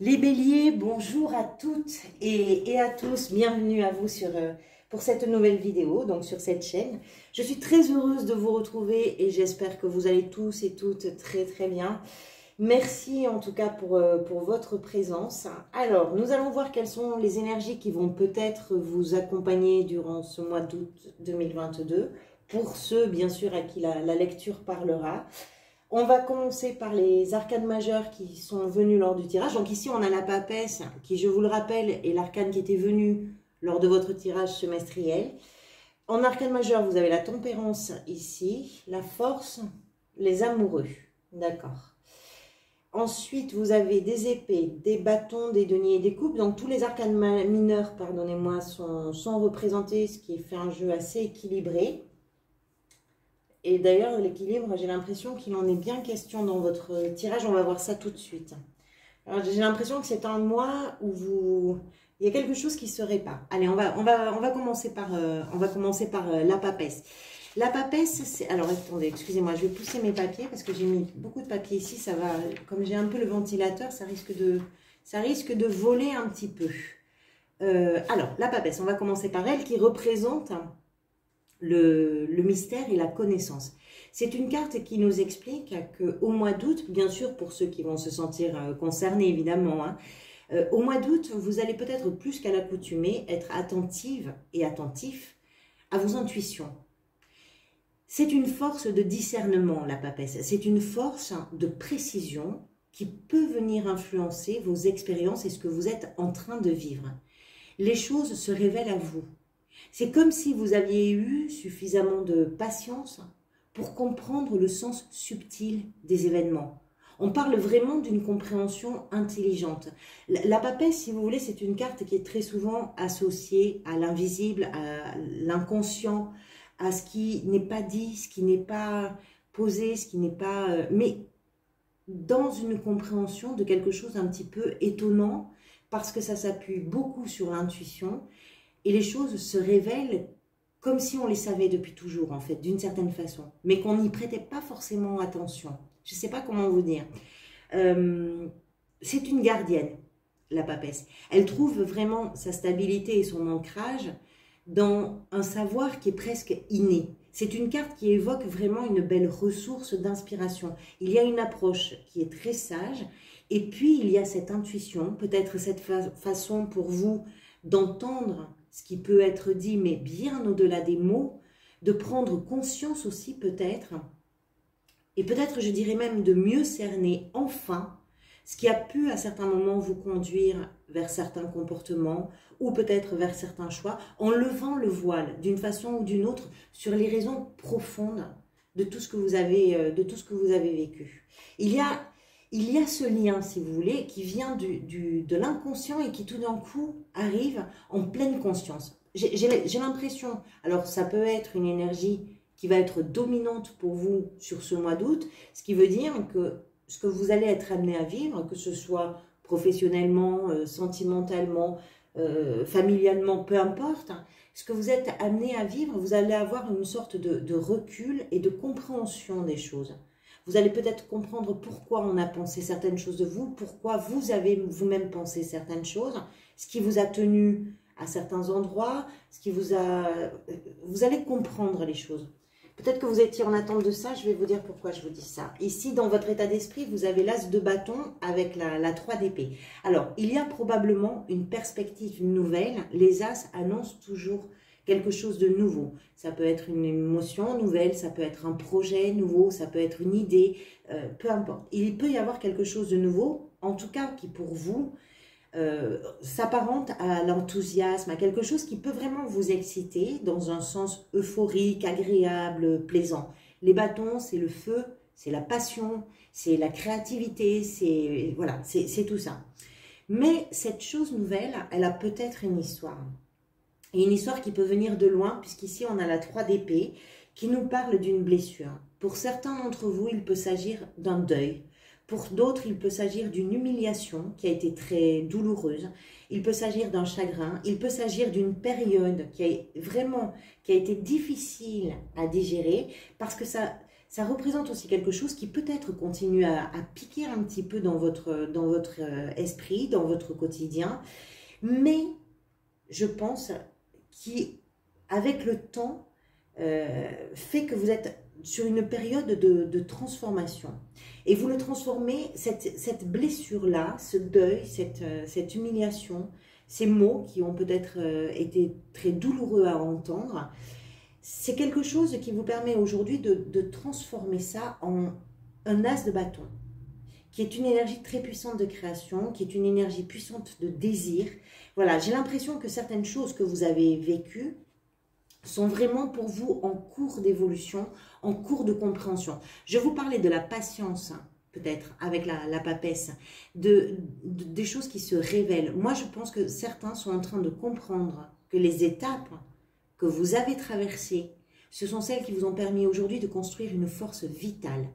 Les béliers, bonjour à toutes et à tous, bienvenue à vous pour cette nouvelle vidéo, donc sur cette chaîne. Je suis très heureuse de vous retrouver et j'espère que vous allez tous et toutes très bien. Merci en tout cas pour votre présence. Alors, nous allons voir quelles sont les énergies qui vont peut-être vous accompagner durant ce mois d'août 2022, pour ceux bien sûr à qui la lecture parlera. On va commencer par les arcanes majeures qui sont venus lors du tirage. Donc ici, on a la papesse qui, je vous le rappelle, est l'arcane qui était venu lors de votre tirage semestriel. En arcane majeure, vous avez la tempérance ici, la force, les amoureux. D'accord. Ensuite, vous avez des épées, des bâtons, des deniers et des coupes. Donc tous les arcanes mineurs, pardonnez-moi, sont représentés, ce qui fait un jeu assez équilibré. Et d'ailleurs, l'équilibre, j'ai l'impression qu'il en est bien question dans votre tirage. On va voir ça tout de suite. Alors, j'ai l'impression que c'est un mois où il y a quelque chose qui se répare. Allez, on va commencer par la papesse. La papesse, c'est... Alors, attendez, excusez-moi, je vais pousser mes papiers parce que j'ai mis beaucoup de papiers ici. Ça va, comme j'ai un peu le ventilateur, ça risque de voler un petit peu. Alors, la papesse, on va commencer par elle qui représente le mystère et la connaissance. C'est une carte qui nous explique qu'au mois d'août, bien sûr pour ceux qui vont se sentir concernés évidemment, au mois d'août, vous allez peut-être plus qu'à l'accoutumée être attentive et attentif à vos intuitions. C'est une force de discernement, la papesse. C'est une force de précision qui peut venir influencer vos expériences et ce que vous êtes en train de vivre. Les choses se révèlent à vous. C'est comme si vous aviez eu suffisamment de patience pour comprendre le sens subtil des événements. On parle vraiment d'une compréhension intelligente. La papesse, si vous voulez, c'est une carte qui est très souvent associée à l'invisible, à l'inconscient, à ce qui n'est pas dit, ce qui n'est pas posé, ce qui n'est pas... mais dans une compréhension de quelque chose d'un petit peu étonnant, parce que ça s'appuie beaucoup sur l'intuition. Et les choses se révèlent comme si on les savait depuis toujours, en fait, d'une certaine façon. Mais qu'on n'y prêtait pas forcément attention. Je ne sais pas comment vous dire. C'est une gardienne, la papesse. Elle trouve vraiment sa stabilité et son ancrage dans un savoir qui est presque inné. C'est une carte qui évoque vraiment une belle ressource d'inspiration. Il y a une approche qui est très sage. Et puis, il y a cette intuition, peut-être cette façon pour vous d'entendre ce qui peut être dit, mais bien au-delà des mots, de prendre conscience aussi peut-être, et peut-être je dirais même de mieux cerner enfin ce qui a pu à certains moments vous conduire vers certains comportements ou peut-être vers certains choix, en levant le voile d'une façon ou d'une autre sur les raisons profondes de tout ce que vous avez, vécu. Il y a ce lien, si vous voulez, qui vient de l'inconscient et qui tout d'un coup arrive en pleine conscience. J'ai l'impression, alors ça peut être une énergie qui va être dominante pour vous sur ce mois d'août, ce qui veut dire que ce que vous allez être amené à vivre, que ce soit professionnellement, sentimentalement, familialement, peu importe, ce que vous êtes amené à vivre, vous allez avoir une sorte de recul et de compréhension des choses. Vous allez peut-être comprendre pourquoi on a pensé certaines choses de vous, pourquoi vous avez vous-même pensé certaines choses, ce qui vous a tenu à certains endroits, vous allez comprendre les choses. Peut-être que vous étiez en attente de ça, je vais vous dire pourquoi je vous dis ça. Ici, dans votre état d'esprit, vous avez l'as de bâton avec la 3 d'épée. Alors, il y a probablement une perspective nouvelle. Les as annoncent toujours quelque chose de nouveau. Ça peut être une émotion nouvelle, ça peut être un projet nouveau, ça peut être une idée, peu importe. Il peut y avoir quelque chose de nouveau, en tout cas qui pour vous s'apparente à l'enthousiasme, à quelque chose qui peut vraiment vous exciter dans un sens euphorique, agréable, plaisant. Les bâtons, c'est le feu, c'est la passion, c'est la créativité, c'est tout ça. Mais cette chose nouvelle, elle a peut-être une histoire. Et une histoire qui peut venir de loin, puisqu'ici on a la 3 d'épée qui nous parle d'une blessure. Pour certains d'entre vous, il peut s'agir d'un deuil. Pour d'autres, il peut s'agir d'une humiliation qui a été très douloureuse. Il peut s'agir d'un chagrin. Il peut s'agir d'une période qui a été difficile à digérer parce que ça ça représente aussi quelque chose qui peut-être continue à piquer un petit peu dans votre esprit, dans votre quotidien, mais je pense qu'avec le temps, fait que vous êtes sur une période de transformation. Et vous le transformez, cette blessure-là, ce deuil, cette humiliation, ces mots qui ont peut-être été très douloureux à entendre, c'est quelque chose qui vous permet aujourd'hui de transformer ça en un as de bâton, qui est une énergie très puissante de création, qui est une énergie puissante de désir. Voilà, j'ai l'impression que certaines choses que vous avez vécues sont vraiment pour vous en cours d'évolution, en cours de compréhension. Je vous parlais de la patience, peut-être, avec la papesse, des choses qui se révèlent. Moi, je pense que certains sont en train de comprendre que les étapes que vous avez traversées, ce sont celles qui vous ont permis aujourd'hui de construire une force vitale.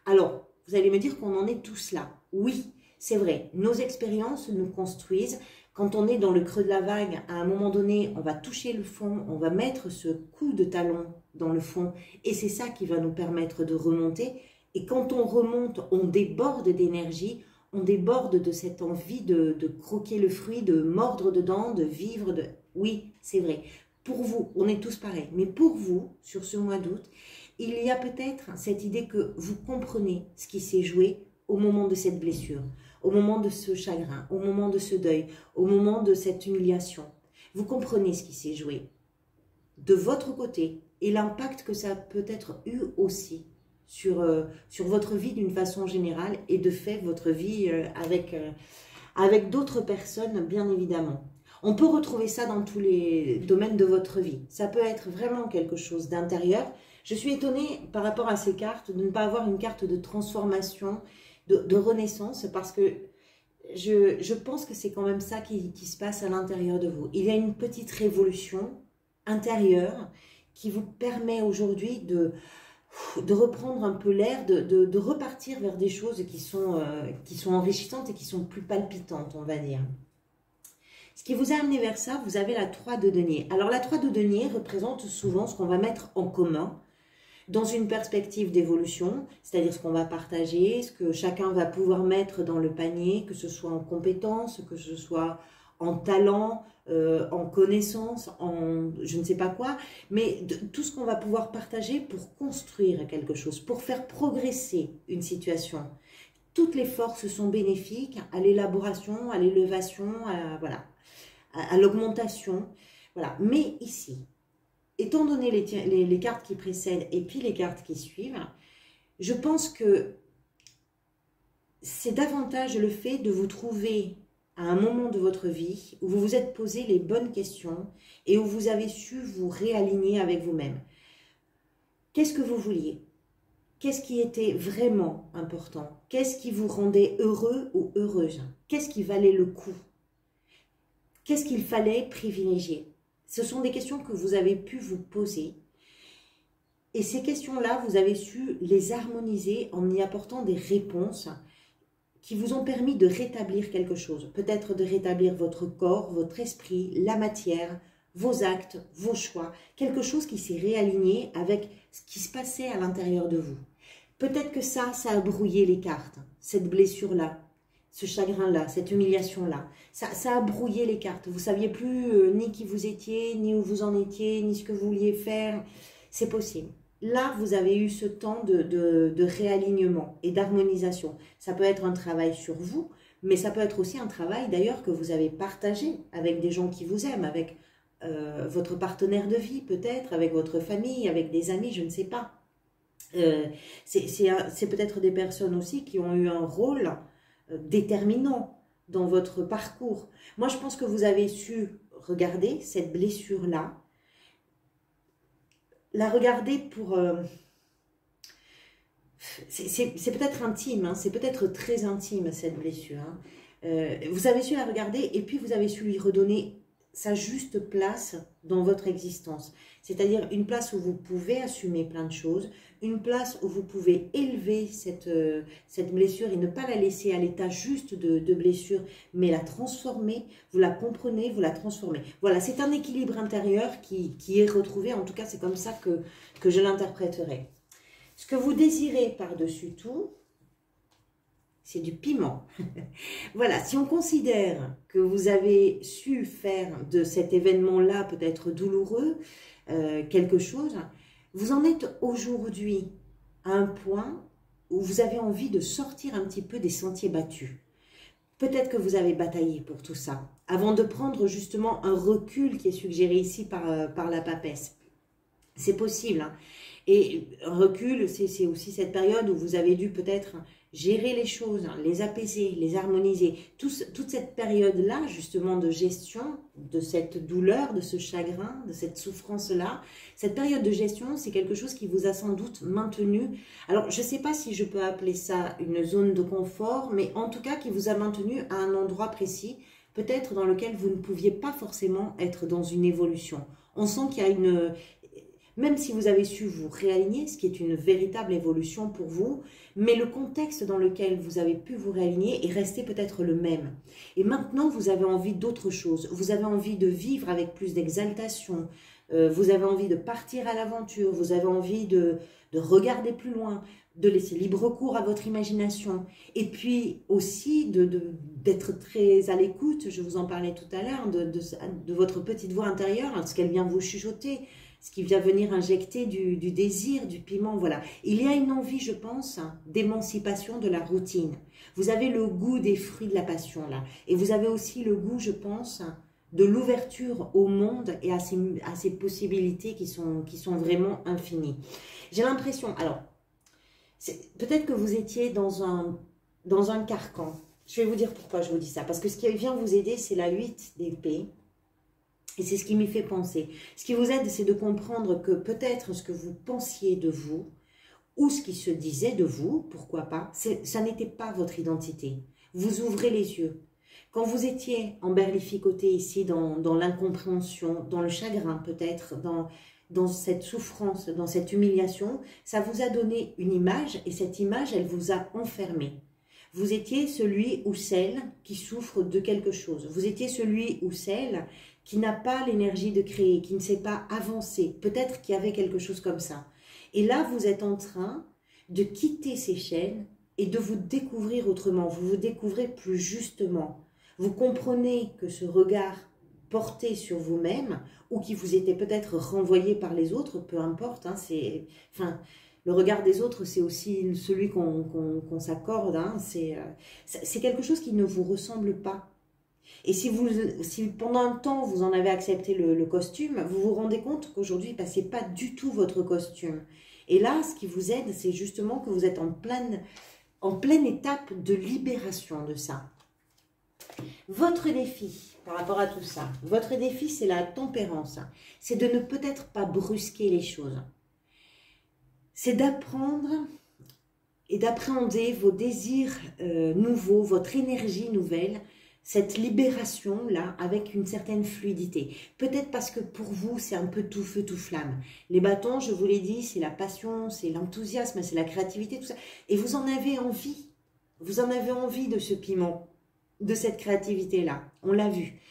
Alors, vous allez me dire qu'on en est tous là. Oui, c'est vrai, nos expériences nous construisent. Quand on est dans le creux de la vague, à un moment donné, on va toucher le fond, on va mettre ce coup de talon dans le fond, et c'est ça qui va nous permettre de remonter. Et quand on remonte, on déborde d'énergie, on déborde de cette envie de croquer le fruit, de mordre dedans, de vivre. Oui, c'est vrai. Pour vous, on est tous pareils, mais pour vous, sur ce mois d'août, il y a peut-être cette idée que vous comprenez ce qui s'est joué au moment de cette blessure, au moment de ce chagrin, au moment de ce deuil, au moment de cette humiliation. Vous comprenez ce qui s'est joué de votre côté et l'impact que ça a peut-être eu aussi sur votre vie d'une façon générale et de fait votre vie avec d'autres personnes, bien évidemment. On peut retrouver ça dans tous les domaines de votre vie. Ça peut être vraiment quelque chose d'intérieur. Je suis étonnée par rapport à ces cartes de ne pas avoir une carte de transformation, de renaissance, parce que je pense que c'est quand même ça qui se passe à l'intérieur de vous. Il y a une petite révolution intérieure qui vous permet aujourd'hui de reprendre un peu l'air, de repartir vers des choses qui sont enrichissantes et qui sont plus palpitantes, on va dire. Ce qui vous a amené vers ça, vous avez la 3 de denier. Alors la 3 de denier représente souvent ce qu'on va mettre en commun dans une perspective d'évolution, c'est-à-dire ce qu'on va partager, ce que chacun va pouvoir mettre dans le panier, que ce soit en compétences, que ce soit en talent, en connaissance, en je ne sais pas quoi, mais tout ce qu'on va pouvoir partager pour construire quelque chose, pour faire progresser une situation. Toutes les forces sont bénéfiques à l'élaboration, à l'élévation, voilà, à l'augmentation. Voilà. Mais ici, étant donné les cartes qui précèdent et puis les cartes qui suivent, je pense que c'est davantage le fait de vous trouver à un moment de votre vie où vous vous êtes posé les bonnes questions et où vous avez su vous réaligner avec vous-même. Qu'est-ce que vous vouliez? Qu'est-ce qui était vraiment important? Qu'est-ce qui vous rendait heureux ou heureuse? Qu'est-ce qui valait le coup? Qu'est-ce qu'il fallait privilégier? Ce sont des questions que vous avez pu vous poser. Et ces questions-là, vous avez su les harmoniser en y apportant des réponses qui vous ont permis de rétablir quelque chose. Peut-être de rétablir votre corps, votre esprit, la matière, vos actes, vos choix. Quelque chose qui s'est réaligné avec ce qui se passait à l'intérieur de vous. Peut-être que ça a brouillé les cartes, cette blessure-là, ce chagrin-là, cette humiliation-là. Ça a brouillé les cartes. Vous ne saviez plus ni qui vous étiez, ni où vous en étiez, ni ce que vous vouliez faire. C'est possible. Là, vous avez eu ce temps de réalignement et d'harmonisation. Ça peut être un travail sur vous, mais ça peut être aussi un travail d'ailleurs que vous avez partagé avec des gens qui vous aiment, avec votre partenaire de vie peut-être, avec votre famille, avec des amis, je ne sais pas. C'est peut-être des personnes aussi qui ont eu un rôle déterminant dans votre parcours. Moi, je pense que vous avez su regarder cette blessure-là, la regarder pour... c'est peut-être intime, hein, c'est peut-être très intime cette blessure. Hein. Vous avez su la regarder et puis vous avez su lui redonner sa juste place dans votre existence. C'est-à-dire une place où vous pouvez assumer plein de choses, une place où vous pouvez élever cette blessure et ne pas la laisser à l'état juste de blessure, mais la transformer, vous la comprenez, vous la transformez. Voilà, c'est un équilibre intérieur qui est retrouvé, en tout cas c'est comme ça que je l'interpréterai. Ce que vous désirez par-dessus tout, c'est du piment. Voilà, si on considère que vous avez su faire de cet événement-là, peut-être douloureux, quelque chose, vous en êtes aujourd'hui à un point où vous avez envie de sortir un petit peu des sentiers battus. Peut-être que vous avez bataillé pour tout ça, avant de prendre justement un recul qui est suggéré ici par la papesse. C'est possible, hein. Et un recul, c'est aussi cette période où vous avez dû peut-être gérer les choses, les apaiser, les harmoniser. Toute cette période-là, justement, de gestion de cette douleur, de ce chagrin, de cette souffrance-là, cette période de gestion, c'est quelque chose qui vous a sans doute maintenu. Alors, je ne sais pas si je peux appeler ça une zone de confort, mais en tout cas, qui vous a maintenu à un endroit précis, peut-être dans lequel vous ne pouviez pas forcément être dans une évolution. On sent qu'il y a une... Même si vous avez su vous réaligner, ce qui est une véritable évolution pour vous, mais le contexte dans lequel vous avez pu vous réaligner est resté peut-être le même. Et maintenant, vous avez envie d'autre chose. Vous avez envie de vivre avec plus d'exaltation. Vous avez envie de partir à l'aventure. Vous avez envie de regarder plus loin, de laisser libre cours à votre imagination. Et puis aussi d'être très à l'écoute, je vous en parlais tout à l'heure, de votre petite voix intérieure, ce qu'elle vient vous chuchoter, ce qui vient venir injecter du désir, du piment, voilà. Il y a une envie, je pense, d'émancipation de la routine. Vous avez le goût des fruits de la passion, là. Et vous avez aussi le goût, je pense, de l'ouverture au monde et à ces possibilités qui sont vraiment infinies. J'ai l'impression, alors, peut-être que vous étiez dans un carcan. Je vais vous dire pourquoi je vous dis ça. Parce que ce qui vient vous aider, c'est la 8 d'épée. Et c'est ce qui m'y fait penser. Ce qui vous aide, c'est de comprendre que peut-être ce que vous pensiez de vous, ou ce qui se disait de vous, pourquoi pas, ça n'était pas votre identité. Vous ouvrez les yeux. Quand vous étiez emberlificoté ici dans l'incompréhension, dans le chagrin peut-être, dans cette souffrance, dans cette humiliation, ça vous a donné une image et cette image, elle vous a enfermé. Vous étiez celui ou celle qui souffre de quelque chose. Vous étiez celui ou celle qui n'a pas l'énergie de créer, qui ne sait pas avancer. Peut-être qu'il y avait quelque chose comme ça. Et là, vous êtes en train de quitter ces chaînes et de vous découvrir autrement. Vous vous découvrez plus justement. Vous comprenez que ce regard porté sur vous-même ou qui vous était peut-être renvoyé par les autres, peu importe, hein, le regard des autres, c'est aussi celui qu'on s'accorde, hein, c'est quelque chose qui ne vous ressemble pas. Et si pendant un temps, vous en avez accepté le costume, vous vous rendez compte qu'aujourd'hui, ce n'est pas du tout votre costume. Et là, ce qui vous aide, c'est justement que vous êtes en pleine étape de libération de ça. Votre défi, par rapport à tout ça, votre défi, c'est la tempérance. C'est de ne peut-être pas brusquer les choses. C'est d'apprendre et d'appréhender vos désirs nouveaux, votre énergie nouvelle, cette libération-là avec une certaine fluidité. Peut-être parce que pour vous, c'est un peu tout feu, tout flamme. Les bâtons, je vous l'ai dit, c'est la passion, c'est l'enthousiasme, c'est la créativité, tout ça. Et vous en avez envie. Vous en avez envie de ce piment, de cette créativité-là. On l'a vu.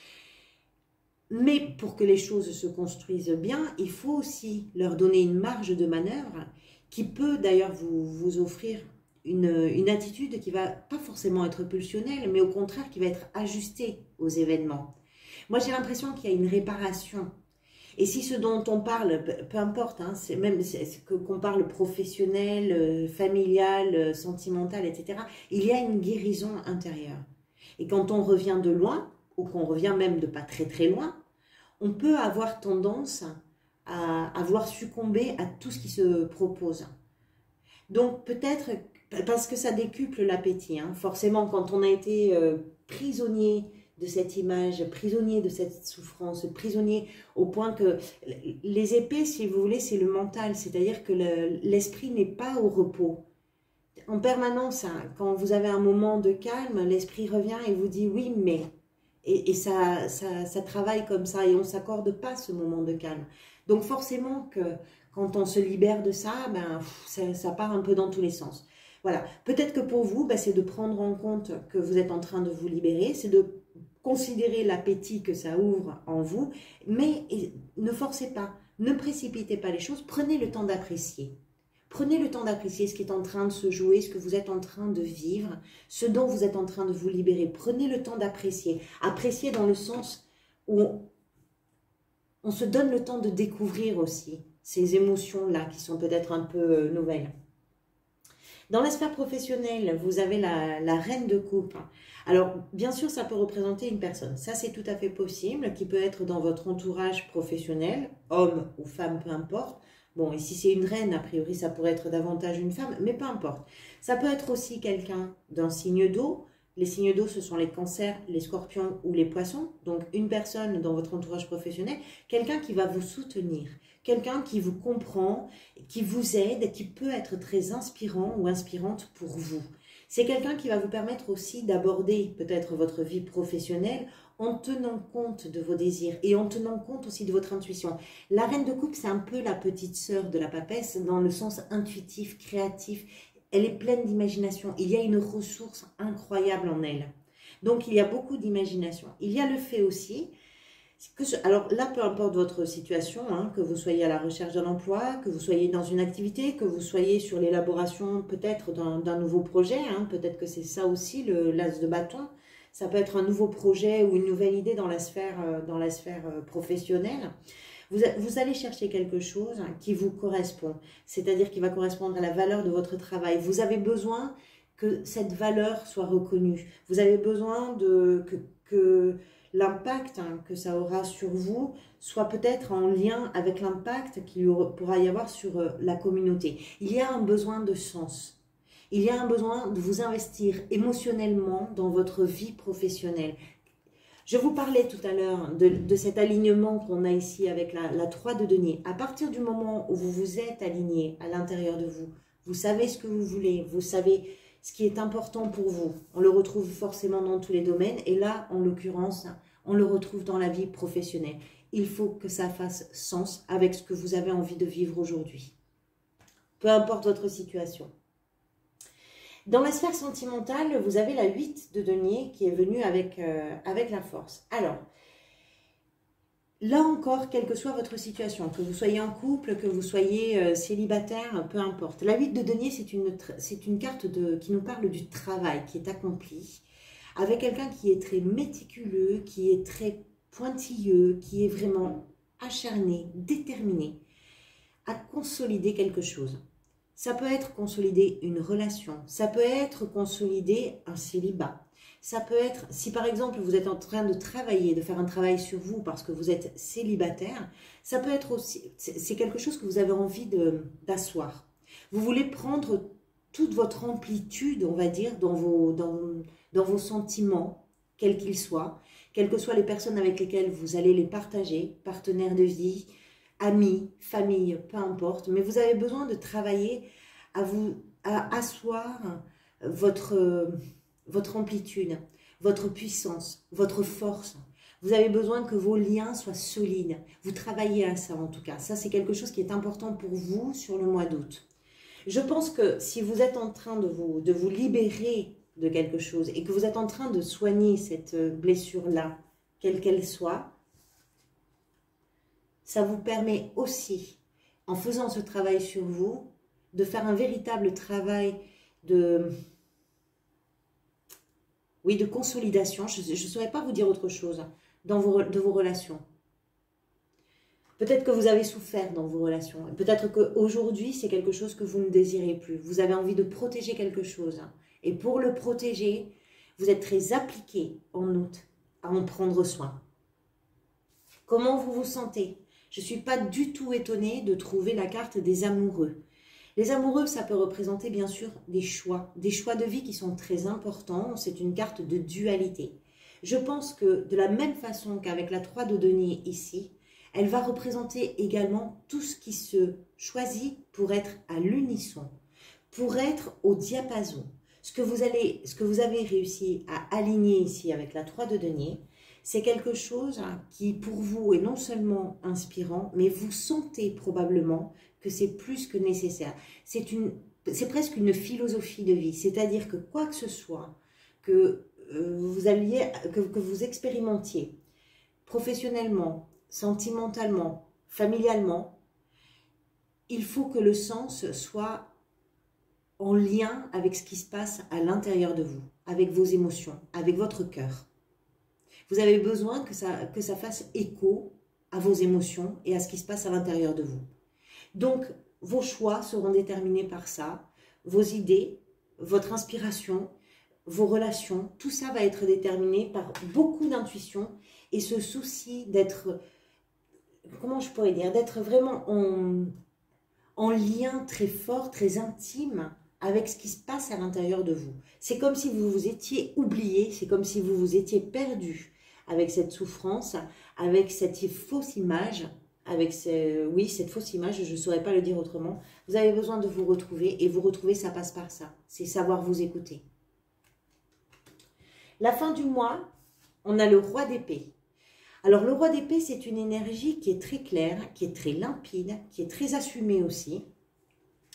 Mais pour que les choses se construisent bien, il faut aussi leur donner une marge de manœuvre qui peut d'ailleurs vous offrir une attitude qui va pas forcément être pulsionnelle, mais au contraire qui va être ajustée aux événements. Moi, j'ai l'impression qu'il y a une réparation. Et si ce dont on parle, peu importe, hein, qu'on parle professionnel, familial, sentimental, etc., il y a une guérison intérieure. Et quand on revient de loin, ou qu'on revient même de pas très très loin, on peut avoir tendance à vouloir succomber à tout ce qui se propose. Donc peut-être, parce que ça décuple l'appétit, hein, forcément quand on a été prisonnier de cette image, prisonnier de cette souffrance, prisonnier au point que les épées, si vous voulez, c'est le mental, c'est-à-dire que l'esprit n'est pas au repos. En permanence, hein, quand vous avez un moment de calme, l'esprit revient et vous dit oui, mais... Et ça travaille comme ça et on ne s'accorde pas ce moment de calme. Donc forcément que quand on se libère de ça, ben, ça part un peu dans tous les sens. Voilà, peut-être que pour vous, ben, c'est de prendre en compte que vous êtes en train de vous libérer, c'est de considérer l'appétit que ça ouvre en vous, mais ne forcez pas, ne précipitez pas les choses, prenez le temps d'apprécier. Prenez le temps d'apprécier ce qui est en train de se jouer, ce que vous êtes en train de vivre, ce dont vous êtes en train de vous libérer. Prenez le temps d'apprécier. Apprécier dans le sens où on se donne le temps de découvrir aussi ces émotions-là qui sont peut-être un peu nouvelles. Dans la sphère professionnelle, vous avez la reine de coupe. Alors, bien sûr, ça peut représenter une personne. Ça, c'est tout à fait possible, qui peut être dans votre entourage professionnel, homme ou femme, peu importe. Bon, et si c'est une reine, a priori, ça pourrait être davantage une femme, mais peu importe. Ça peut être aussi quelqu'un d'un signe d'eau. Les signes d'eau, ce sont les cancers, les scorpions ou les poissons. Donc, une personne dans votre entourage professionnel, quelqu'un qui va vous soutenir, quelqu'un qui vous comprend, qui vous aide, qui peut être très inspirant ou inspirante pour vous. C'est quelqu'un qui va vous permettre aussi d'aborder peut-être votre vie professionnelle en tenant compte de vos désirs et en tenant compte aussi de votre intuition. La reine de coupe, c'est un peu la petite sœur de la papesse dans le sens intuitif, créatif. Elle est pleine d'imagination. Il y a une ressource incroyable en elle. Donc, il y a beaucoup d'imagination. Il y a le fait aussi alors là, peu importe votre situation, hein, que vous soyez à la recherche d'un emploi, que vous soyez dans une activité, que vous soyez sur l'élaboration peut-être d'un nouveau projet, hein, peut-être que c'est ça aussi l'as de bâton, ça peut être un nouveau projet ou une nouvelle idée dans la sphère professionnelle. Vous allez chercher quelque chose qui vous correspond, c'est-à-dire qui va correspondre à la valeur de votre travail. Vous avez besoin que cette valeur soit reconnue. Vous avez besoin que l'impact que ça aura sur vous soit peut-être en lien avec l'impact qu'il pourra y avoir sur la communauté. Il y a un besoin de sens. Il y a un besoin de vous investir émotionnellement dans votre vie professionnelle. Je vous parlais tout à l'heure de cet alignement qu'on a ici avec la 3 de denier. À partir du moment où vous vous êtes aligné à l'intérieur de vous, vous savez ce que vous voulez, vous savez ce qui est important pour vous. On le retrouve forcément dans tous les domaines et là, en l'occurrence, on le retrouve dans la vie professionnelle. Il faut que ça fasse sens avec ce que vous avez envie de vivre aujourd'hui. Peu importe votre situation. Dans la sphère sentimentale, vous avez la 8 de denier qui est venue avec la force. Alors, là encore, quelle que soit votre situation, que vous soyez en couple, que vous soyez célibataire, peu importe. La 8 de denier, c'est une carte qui nous parle du travail qui est accompli, avec quelqu'un qui est très méticuleux, qui est très pointilleux, qui est vraiment acharné, déterminé à consolider quelque chose. Ça peut être consolider une relation, ça peut être consolider un célibat. Ça peut être, si par exemple vous êtes en train de travailler, de faire un travail sur vous parce que vous êtes célibataire, ça peut être aussi, c'est quelque chose que vous avez envie d'asseoir. Vous voulez prendre toute votre amplitude, on va dire, dans vos sentiments, quels qu'ils soient, quelles que soient les personnes avec lesquelles vous allez les partager, partenaires de vie, amis, famille, peu importe, mais vous avez besoin de travailler à asseoir votre amplitude, votre puissance, votre force. Vous avez besoin que vos liens soient solides. Vous travaillez à ça en tout cas. Ça, c'est quelque chose qui est important pour vous sur le mois d'août. Je pense que si vous êtes en train de vous libérer de quelque chose et que vous êtes en train de soigner cette blessure-là, quelle qu'elle soit, ça vous permet aussi, en faisant ce travail sur vous, de faire un véritable travail de consolidation, je ne saurais pas vous dire autre chose, de vos relations. Peut-être que vous avez souffert dans vos relations. Peut-être qu'aujourd'hui, c'est quelque chose que vous ne désirez plus. Vous avez envie de protéger quelque chose. Et pour le protéger, vous êtes très appliqué en août à en prendre soin. Comment vous vous sentez ? Je ne suis pas du tout étonnée de trouver la carte des amoureux. Les amoureux, ça peut représenter bien sûr des choix de vie qui sont très importants. C'est une carte de dualité. Je pense que de la même façon qu'avec la 3 de denier ici, elle va représenter également tout ce qui se choisit pour être à l'unisson, pour être au diapason. Ce que vous avez réussi à aligner ici avec la 3 de denier, c'est quelque chose qui pour vous est non seulement inspirant, mais vous sentez probablement que c'est plus que nécessaire. C'est presque une philosophie de vie, c'est-à-dire que quoi que ce soit que vous expérimentiez professionnellement, sentimentalement, familialement, il faut que le sens soit en lien avec ce qui se passe à l'intérieur de vous, avec vos émotions, avec votre cœur. Vous avez besoin que ça fasse écho à vos émotions et à ce qui se passe à l'intérieur de vous. Donc, vos choix seront déterminés par ça, vos idées, votre inspiration, vos relations, tout ça va être déterminé par beaucoup d'intuition et ce souci d'être, comment je pourrais dire, d'être vraiment en lien très fort, très intime avec ce qui se passe à l'intérieur de vous. C'est comme si vous vous étiez oublié, c'est comme si vous vous étiez perdu avec cette souffrance, avec cette fausse image, cette fausse image, je ne saurais pas le dire autrement. Vous avez besoin de vous retrouver, et vous retrouver, ça passe par ça. C'est savoir vous écouter. La fin du mois, on a le roi d'épée. Alors, le roi d'épée, c'est une énergie qui est très claire, qui est très limpide, qui est très assumée aussi.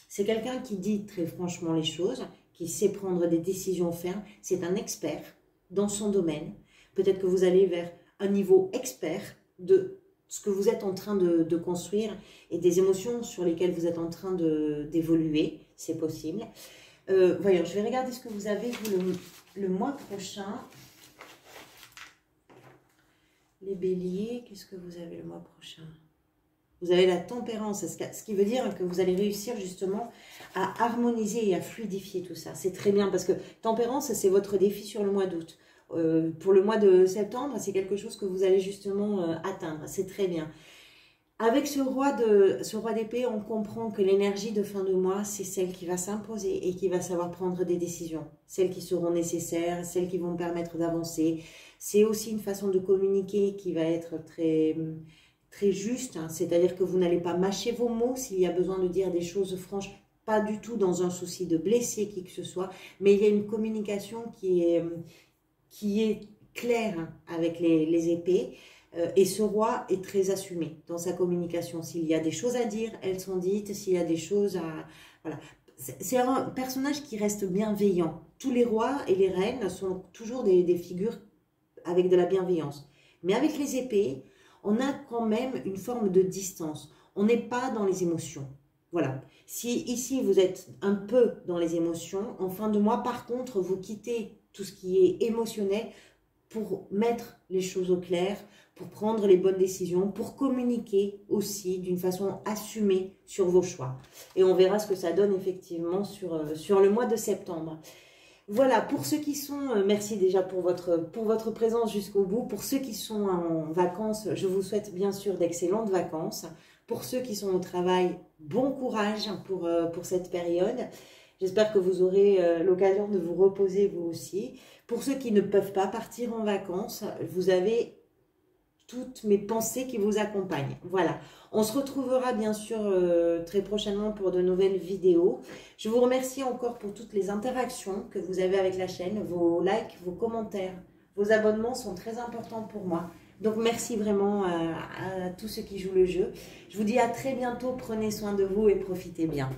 C'est quelqu'un qui dit très franchement les choses, qui sait prendre des décisions fermes. C'est un expert dans son domaine. Peut-être que vous allez vers un niveau expert de ce que vous êtes en train de construire et des émotions sur lesquelles vous êtes en train d'évoluer. C'est possible. Voyons, je vais regarder ce que vous avez vous, le mois prochain. Les béliers, qu'est-ce que vous avez le mois prochain? Vous avez la tempérance, ce qui veut dire que vous allez réussir justement à harmoniser et à fluidifier tout ça. C'est très bien parce que tempérance, c'est votre défi sur le mois d'août. Pour le mois de septembre, c'est quelque chose que vous allez justement atteindre. C'est très bien. Avec ce roi d'épée, on comprend que l'énergie de fin de mois, c'est celle qui va s'imposer et qui va savoir prendre des décisions. Celles qui seront nécessaires, celles qui vont permettre d'avancer. C'est aussi une façon de communiquer qui va être très, très juste. Hein. C'est-à-dire que vous n'allez pas mâcher vos mots s'il y a besoin de dire des choses franches. Pas du tout dans un souci de blesser qui que ce soit. Mais il y a une communication qui est claire avec les épées. Et ce roi est très assumé dans sa communication. S'il y a des choses à dire, elles sont dites. S'il y a des choses à... Voilà. C'est un personnage qui reste bienveillant. Tous les rois et les reines sont toujours des figures avec de la bienveillance. Mais avec les épées, on a quand même une forme de distance. On n'est pas dans les émotions. Voilà. Si ici, vous êtes un peu dans les émotions, en fin de mois, par contre, vous quittez tout ce qui est émotionnel pour mettre les choses au clair, pour prendre les bonnes décisions, pour communiquer aussi d'une façon assumée sur vos choix. Et on verra ce que ça donne effectivement sur le mois de septembre. Voilà, pour ceux qui sont, merci déjà pour votre présence jusqu'au bout. Pour ceux qui sont en vacances, je vous souhaite bien sûr d'excellentes vacances. Pour ceux qui sont au travail, bon courage pour cette période. J'espère que vous aurez l'occasion de vous reposer vous aussi. Pour ceux qui ne peuvent pas partir en vacances, vous avez toutes mes pensées qui vous accompagnent. Voilà, on se retrouvera bien sûr très prochainement pour de nouvelles vidéos. Je vous remercie encore pour toutes les interactions que vous avez avec la chaîne. Vos likes, vos commentaires, vos abonnements sont très importants pour moi. Donc merci vraiment à tous ceux qui jouent le jeu. Je vous dis à très bientôt, prenez soin de vous et profitez bien.